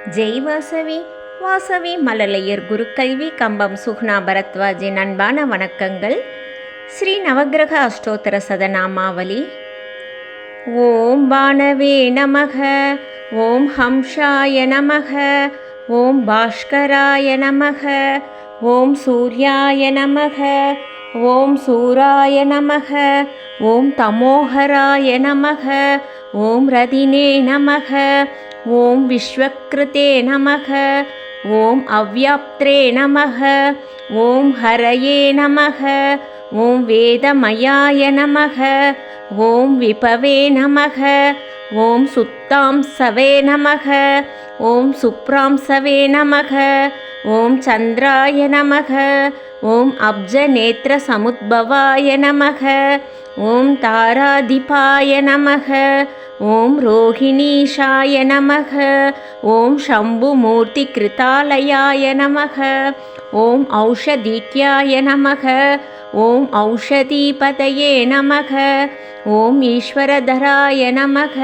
ஜெய் வாசவி. வாசவி மழலையர் குருக்கல்வி கம்பம் சுகுணா பரத்வாஜின் அன்பான வணக்கங்கள். ஸ்ரீ நவக்கிரக அஷ்டோத்தர சதநாமாவளி. ஓம் பானவே நமக, ஓம் ஹம்ஷாய நமக, ஓம் பாஸ்கராய நமக, ஓம் சூர்யாய நமக, ஓம் சூராய நமக, ஓம் தமோஹராய நமக, ஓம் ரதினே நமக, ஓம் விஸ்வக்ருதே நமக, ஓம் அவ்யாப்த்ரே நமக, ஓம் ஹரயே நமக, ஓம் வேதமயாய நமக, ஓம் விபவே நமக, ஓம் சுத்தாம்சவே நமக, ஓம் சுப்ராம்சவே நமக, ஓம் சந்திராய நமக, ஓம் அப்ஜநேத்ர சமுத்பவாய நமக, ஓம் தாராதிபாய நமக, ஓம் ரோஹிணீஷாய நமக, ஓம் சம்புமூர்த்தி கிருதாலயாய நமக, ஓம் ஔஷதீத்யாய நமக, ஓம் ஔஷதீபதயே நமக, ஓம் ஈஸ்வரதராய நமக,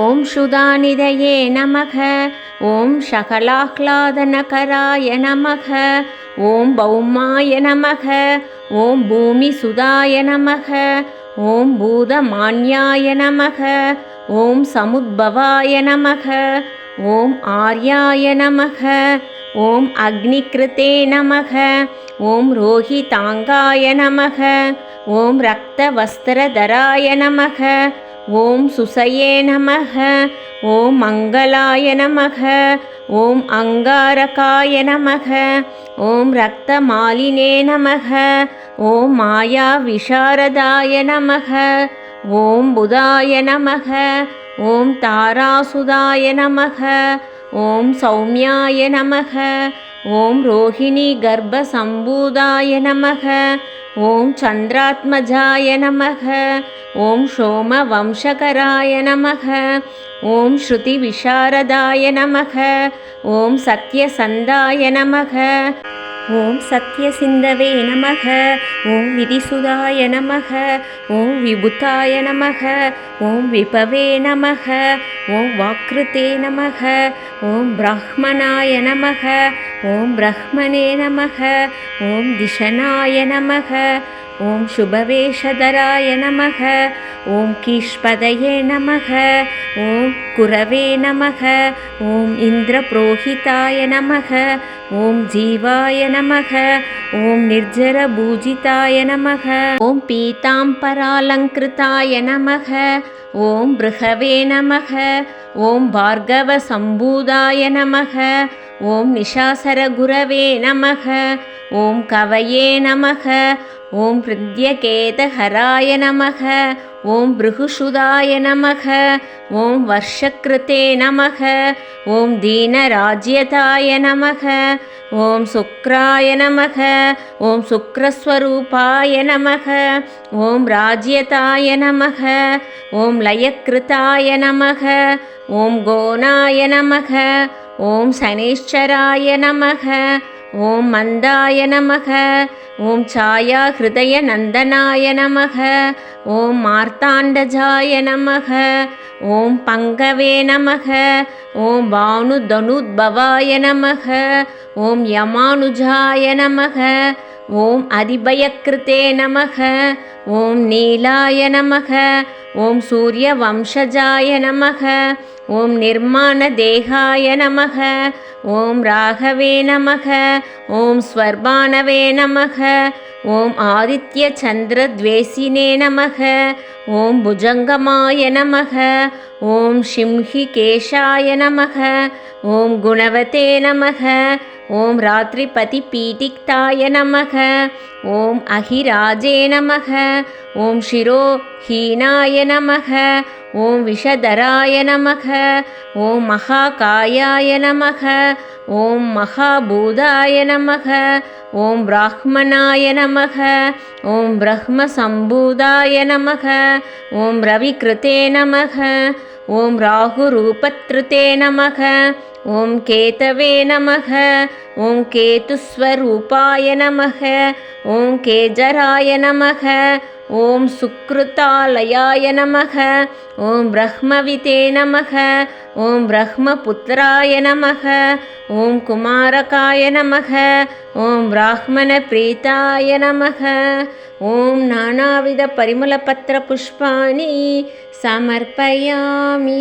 ஓம் சுதாநிதயே நமக, ஓம் சகலாஹ்லாதனகராய நமக, ஓம் பௌமாய நமக, ஓம் பூமிசுதாய நமக, ஓம் பூதமான்யாய நமக, ஓம் சமுத்பவாய நமக, ஓம் ஆர்யாய நமக, ஓம் அக்னிக்ருதே நமக, ஓம் ரோஹிதாங்காய நமக, ஓம் ரக்தவஸ்திரதராய நமக, ஓம் சுசயே நமக, ஓம் மங்களாய நமக, ஓம் அங்காரகாய நமக, ஓம் ரக்தமாலினே நமக, ஓம் மாயா விஷாரதாய நமக, ஓம் புதாய நமக, ஓம் தாராசுதாய நமக, ஓம் சௌமியாய நமக, ஓம் ரோஹிணி கர்ப்பசம்பூதாய நமக, ஓம் சந்திராத்மஜாய நமக, ஓம் சோமவம்சகராய நமக, ஓம் ஸ்ருதி விஷாரதாய நமக, ஓம் சத்யசந்தாய நமக, ஓம் சத்யசிந்தவே நமக, ஓம் விதிசுதாய நமக, ஓம் விபுதாய நமக, ஓம் விபவே நமக, ஓம் வாக்ருதே நமக, ஓம் பிராஹ்மணாய நமக, ஓம் பிரஹ்மணே நமக, ஓம் திஷனாய நமக, ஓம் சுபவேஷதராய நமக, ஓம் கீஷ்பதயே நமக, ஓம் குரவே நமக, ஓம் இந்திரபுரோஹிதாய நமக, ஓம் ஜீவாய நமக, ஓம் நிர்ஜரபூஜிதாய நமக, ஓம் பீதாம்பராலங்கிருதாய நமக, ஓம் பிருஹவே நமக, ஓம் பார்கவசம்பூதாய நமக, ஓம் நிஷாசரகுரவே நமக, ஓம் கவயே நமக, ஓம் பிருத்யகேதஹராய நமக, ஓம் பிருகுஷுதாய நமக, ஓம் வர்ஷக்ருதே நமக, ஓம் தீனராஜ்யதாய நமக, ஓம் சுக்ராய நமக, ஓம் சுக்ரஸ்வரூபாய நமக, ஓம் ராஜ்யதாய நமக, ஓம் லயக்ருதாய நமக, ஓம் கோணாய நமக, ஓம் சனீஸ்வராய நமக, ஓம் மந்தாய நமக, ஓம் சாயா ஹிருதய நந்தனாய நமக, ஓம் மார்த்தாண்டஜாய நமக, ஓம் பங்கவே நமக, ஓம் பானுதனுத்பவாய நமக, ஓம் யமானுஜாய நமக, ஓம் அதிபயக்ருதே நமக, ஓம் நீலாய நமக, ஓம் சூரியவம்சஜாய நமக, ஓம் நிர்மாணதேகாய நமக, ஓம் ராகவே நமக, ஓம் ஸ்வர்பானவே நமக, ஓம் ஆதித்ய சந்திரத்வேசினே நமக, ஓம் புஜங்கமாய நமக, ஓம் சிம்ஹிகேஷாய நமக, ஓம் குணவதே நமக, ஓம் ராத்ரிபதி பீடிக்தாய நமக, ஓம் அஹிராஜே நமக, ஓம் சிரோஹீனாய நமக, ஓம் விஷதராய நமக, ஓம் மகாகாயாய நமக, ஓம் மகாபூதாய நமக, ஓம் பிராஹ்மணாய நமக, ஓம் பிரம்மசம்பூதாய நமக, ஓம் ரவிக்ருதே நமக, ஓம் ராகுரூபத்ருதே நமக, ஓம் கேதவே நமக, ஓம் கேதுஸ்வரூபாய நமக, ஓம் கேஜராய நமக, ஓம் சுக்ருதாலயாய நமக. ஓம் பிரம்மவிதே நமக. ஓம் பிரம்மபுத்திராய நமக. ஓம் குமாரகாய நமக. ஓம் பிராமண பிரீதாய நமக. ஓம் நானாவித பரிமளபத்திர புஷ்பாணி சமர்ப்பயாமி.